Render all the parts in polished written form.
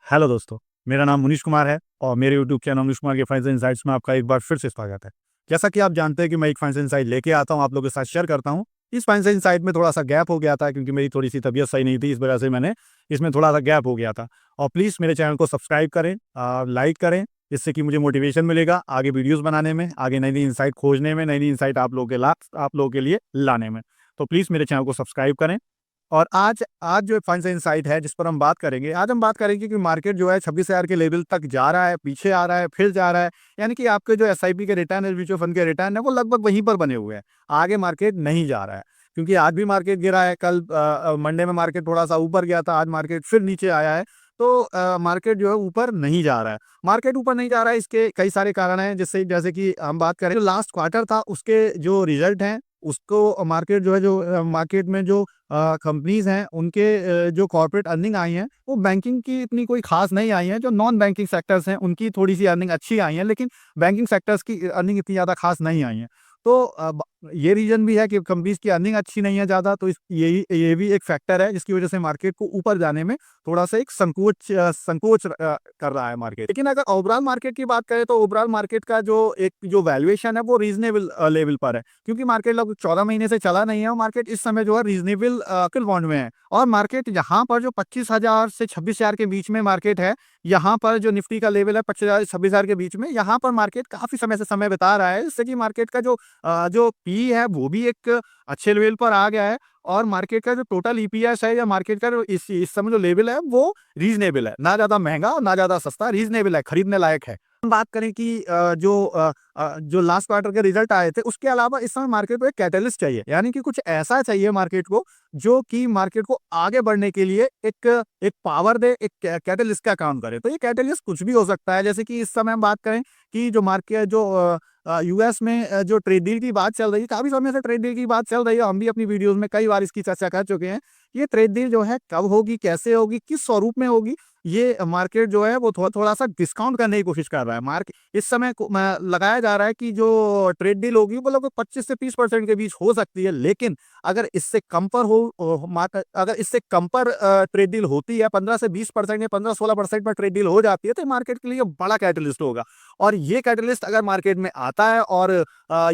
Hello दोस्तों, मेरा नाम मुनीश कुमार है और मेरे यूट्यूब चैनल मुनीश कुमार के फाइनेंशियल इनसाइट्स में आपका एक बार फिर से स्वागत है। जैसा कि आप जानते हैं कि मैं एक फाइनेंशियल इनसाइट लेके आता हूँ, आप लोगों के साथ शेयर करता हूँ। इस फाइनेंशियल इनसाइट में थोड़ा-सा गैप हो गया था क्योंकि मेरी थोड़ी-सी तबीयत सही नहीं थी, इस वजह से मैंने इसमें थोड़ा-सा गैप हो गया था। और प्लीज़ मेरे चैनल को सब्सक्राइब करें, लाइक करें, जिससे कि मुझे मोटिवेशन मिलेगा आगे वीडियोज़ बनाने में, आगे नई-नई इनसाइट खोजने में, नई-नई इनसाइट आप लोगों के लिए लाने में। तो प्लीज़ मेरे चैनल को सब्सक्राइब करें। और आज आज जो फाइनेंशियल इनसाइट है जिस पर हम बात करेंगे, आज हम बात करेंगे कि मार्केट जो है 26,000 के लेवल तक जा रहा है, पीछे आ रहा है, फिर जा रहा है। यानी कि आपके जो एसआईपी के रिटर्न है, म्यूचुअल फंड के रिटर्न है, वो लगभग वहीं पर बने हुए हैं। आगे मार्केट नहीं जा रहा है, क्योंकि आज भी मार्केट गिरा है, कल मंडे में मार्केट थोड़ा-सा ऊपर गया था, आज मार्केट फिर नीचे आया है। तो मार्केट जो है ऊपर नहीं जा रहा है। मार्केट ऊपर नहीं जा रहा है, इसके कई सारे कारण हैं, जिससे जैसे कि हम बात करें, जो लास्ट क्वार्टर था, उसके जो रिज़ल्ट हैं, उसको मार्केट जो है मार्केट में जो कंपनीज़ हैं उनके जो कॉर्पोरेट अर्निंग आई हैं, वो बैंकिंग की इतनी कोई ख़ास नहीं आई हैं। जो नॉन बैंकिंग सेक्टर्स हैं, उनकी थोड़ी-सी अर्निंग अच्छी आई हैं, लेकिन बैंकिंग सेक्टर्स की अर्निंग इतनी ज़्यादा ख़ास नहीं आई हैं। तो ये रीज़न भी है कि कंपनीज़ की अर्निंग अच्छी नहीं है ज़्यादा, तो ये भी एक फैक्टर है जिसकी वज़ह से मार्केट को ऊपर जाने में थोड़ा-सा एक संकोच कर रहा है मार्केट। लेकिन अगर ओवरऑल मार्केट की बात करें, तो ओवरऑल मार्केट का जो वैल्यूएशन है, वो रीज़नेबल लेवल पर है। क्योंकि मार्केट लगभग 14 महीने से चला नहीं है और मार्केट इस समय जो है रीज़नेबल बॉन्ड में है। और मार्केट यहाँ पर जो 25,000 से 26,000 के बीच में मार्केट है, यहाँ पर जो निफ्टी का लेवल है 25,000 से 26,000 के बीच में, यहाँ पर मार्केट काफ़ी समय से समय बिता रहा है। इससे कि मार्केट का जो पी है, वो भी एक अच्छे लेवल पर आ गया है और मार्केट का जो टोटल ईपीएस है, या मार्केट का जो इस समय जो लेवल है, वो रीज़नेबल है। ना ज़्यादा महँगा और ना ज़्यादा सस्ता, रीज़नेबल है, खरीदने लायक है। हम बात करें कि जो लास्ट क्वार्टर के रिजल्ट आए थे, उसके अलावा इस समय मार्केट को एक कैटलिस्ट चाहिए। यानी कि कुछ ऐसा चाहिए मार्केट को, जो कि मार्केट को आगे बढ़ने के लिए एक एक पावर दे, एक कैटलिस्ट का काम करे। तो ये कैटलिस्ट कुछ भी हो सकता है। जैसे कि इस समय हम बात करें कि जो मार्केट यूएस में जो ट्रेड डील की बात चल रही है, काफ़ी समय से ट्रेड डील की बात चल रही है। हम भी अपनी वीडियोज़ में कई बार इसकी चर्चा कर चुके हैं। ये ट्रेड डील जो है कब होगी, कैसे होगी, किस स्वरूप में होगी, ये मार्केट जो है वो थोड़ा-सा डिस्काउंट करने की कोशिश कर रहा है। इस समय लगाया जा रहा है कि जो ट्रेड डील होगी, वो लगभग 25 से 30% के बीच हो सकती है। लेकिन अगर इससे कम पर अगर इससे कम पर ट्रेड डील होती है, 15 से 20% या 15-16% पर ट्रेड डील हो जाती है, तो मार्केट के लिए बड़ा कैटलिस्ट होगा। और ये कैटलिस्ट अगर मार्केट में आता है और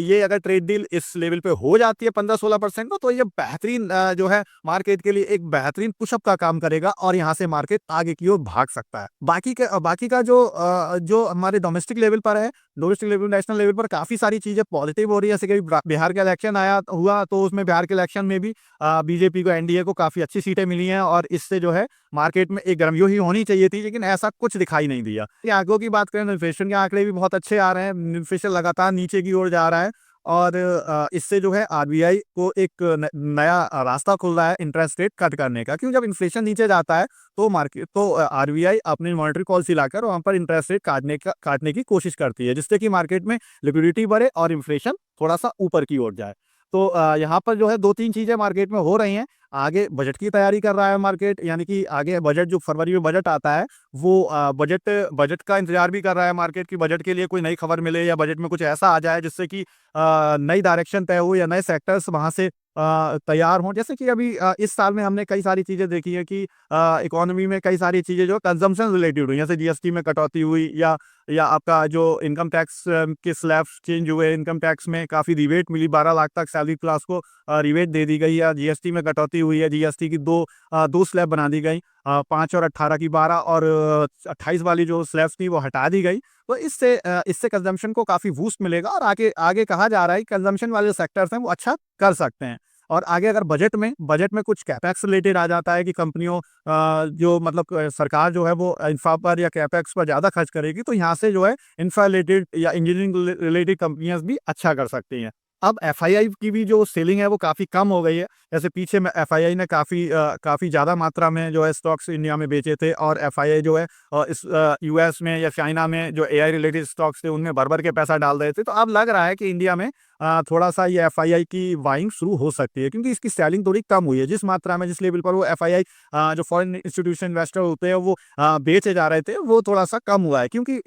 ये अगर ट्रेड डील इस लेवल पे हो जाती है 15-16% का, तो ये बेहतरीन जो है मार्केट के लिए एक बेहतरीन पुशअप का काम करेगा और यहाँ से मार्केट आगे की ओर भाग सकता है। बाकी का जो हमारे डोमेस्टिक लेवल पर है, डोमेस्टिक लेवल, नेशनल लेवल पर काफ़ी सारी चीज़ें पॉजिटिव हो रही है। जैसे कि बिहार का इलेक्शन हुआ, तो उसमें बिहार के इलेक्शन में भी बीजेपी को, एनडीए को काफ़ी अच्छी सीटें मिली हैं और इससे जो है मार्केट में एक गर्मजोशी होनी चाहिए थी, लेकिन ऐसा कुछ दिखाई नहीं दिया। ये आंकड़ों की बात करें तो इन्फ्लेशन के आंकड़े भी बहुत अच्छे आ रहे हैं। इन्फ्लेशन लगातार नीचे की ओर जा रहा है और इससे जो है आरबीआई को एक नया रास्ता खुल रहा है इंटरेस्ट रेट कट करने का। क्यों, जब इन्फ्लेशन नीचे जाता है, तो आरबीआई अपनी मॉनेटरी पॉलिसी लाकर वहाँ पर इंटरेस्ट रेट काटने की कोशिश करती है, जिससे कि मार्केट में लिक्विडिटी बढ़े और इन्फ्लेशन थोड़ा-सा ऊपर की ओर जाए। तो यहाँ पर जो है 2-3 चीज़ें मार्केट में हो रही हैं। आगे बजट की तैयारी कर रहा है मार्केट, यानी कि आगे बजट, जो फरवरी में बजट आता है, वो बजट का इंतज़ार भी कर रहा है मार्केट, कि बजट के लिए कोई नई खबर मिले या बजट में कुछ ऐसा आ जाए जिससे कि नई डायरेक्शन तय हो या नए सेक्टर्स वहाँ से तैयार हों। जैसे कि अभी इस साल में हमने कई सारी चीज़ें देखी हैं कि इकोनॉमी में कई सारी चीज़ें जो कंज़म्पशन रिलेटेड हुई, जैसे जीएसटी में कटौती हुई, या आपका जो इनकम टैक्स के स्लैब्स चेंज हुए, इनकम टैक्स में काफ़ी रिबेट मिली, 12 लाख तक सैलरी क्लास को रिबेट दे दी गई, या जीएसटी में कटौती हुई है, जीएसटी की 2 स्लैब बना दी गई, 5 और 18 की 12 और 28 वाली जो स्लैब्स थी वो हटा दी गई। तो इससे कंज़म्पशन को काफ़ी बूस्ट मिलेगा और आगे आगे कहा जा रहा है कि कंज़म्पशन वाले सेक्टर्स हैं वो अच्छा कर सकते हैं। और आगे अगर बजट में कुछ कैपेक्स रिलेटेड आ जाता है कि कंपनियों जो मतलब सरकार जो है वो इंफ्रा पर या कैपेक्स पर ज़्यादा खर्च करेगी, तो यहाँ से जो है इंफ्रा रिलेटेड या इंजीनियरिंग रिलेटेड कंपनियाँ भी अच्छा कर सकती हैं। अब एफआईआई की भी जो सेलिंग है वो काफ़ी कम हो गई है। जैसे पीछे में एफआईआई ने काफ़ी ज़्यादा मात्रा में जो है स्टॉक्स इंडिया में बेचे थे, और एफआईआई जो है यूएस में या चाइना में जो एआई रिलेटेड स्टॉक्स थे, उनमें भर-भर के पैसा डाल रहे थे। तो अब लग रहा है कि इंडिया में थोड़ा सा ये एफआईआई की बाइंग शुरू हो सकती है, क्योंकि इसकी सेलिंग थोड़ी कम हुई है। जिस मात्रा में, जिस लेवल पर वो एफआईआई जो फॉरेन इंस्टीट्यूशन इन्वेस्टर होते हैं वो बेचे जा रहे थे, वो थोड़ा सा कम हुआ है, क्योंकि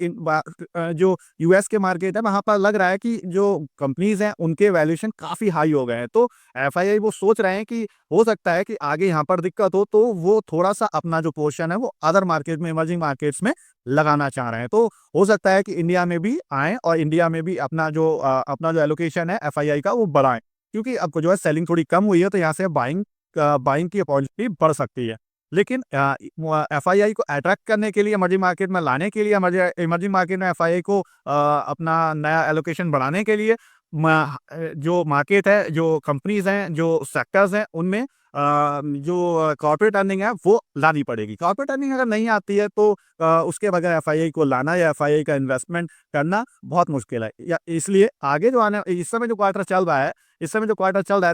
जो यूएस के मार्केट है वहां पर लग रहा है कि जो कंपनीज हैं उनके वैल्यूएशन काफी हाई हो गए हैं। तो एफआईआई वो सोच रहे हैं कि हो सकता है कि आगे यहाँ पर दिक्कत हो, तो वो थोड़ा सा अपना जो पोर्शन है वो अदर मार्केट में, इमर्जिंग मार्केट्स में लगाना चाह रहे हैं। तो हो सकता है कि इंडिया में भी आए और इंडिया में भी अपना जो एलोकेशन है एफआईआई का वो बढ़ाएं, क्योंकि अब जो है सेलिंग थोड़ी कम हुई है, तो यहाँ से बाइंग की अपॉर्चुनिटी बढ़ सकती है। लेकिन एफआईआई को अट्रैक्ट करने के लिए, इमर्जिंग मार्केट में लाने के लिए, इमर्जिंग मार्केट में एफआईआई को अपना नया एलोकेशन बढ़ाने के लिए जो मार्केट है, जो कंपनीज हैं, जो सेक्टर्स हैं, उनमें जो कॉर्पोरेट अर्निंग है वो लानी पड़ेगी। कॉर्पोरेट अर्निंग अगर नहीं आती है तो उसके बगैर एफआईआई को लाना या एफआईआई का इन्वेस्टमेंट करना बहुत मुश्किल है। या इसलिए आगे जो आने इस समय जो क्वार्टर चल रहा है,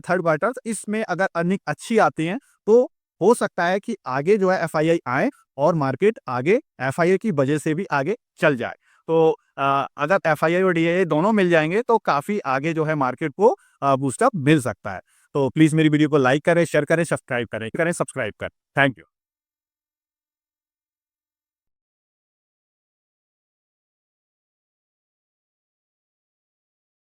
थर्ड क्वार्टर, इसमें अगर अर्निंग अच्छी आती है तो हो सकता है कि आगे जो है एफआईआई आए और मार्केट आगे एफआईआई की वजह से भी आगे चल जाए। तो अगर एफआईआई और डीआईआई दोनों मिल जाएंगे तो काफी आगे जो है मार्केट को बूस्टअप मिल सकता है। तो प्लीज मेरी वीडियो को लाइक करें, शेयर करें, सब्सक्राइब करें। Thank you.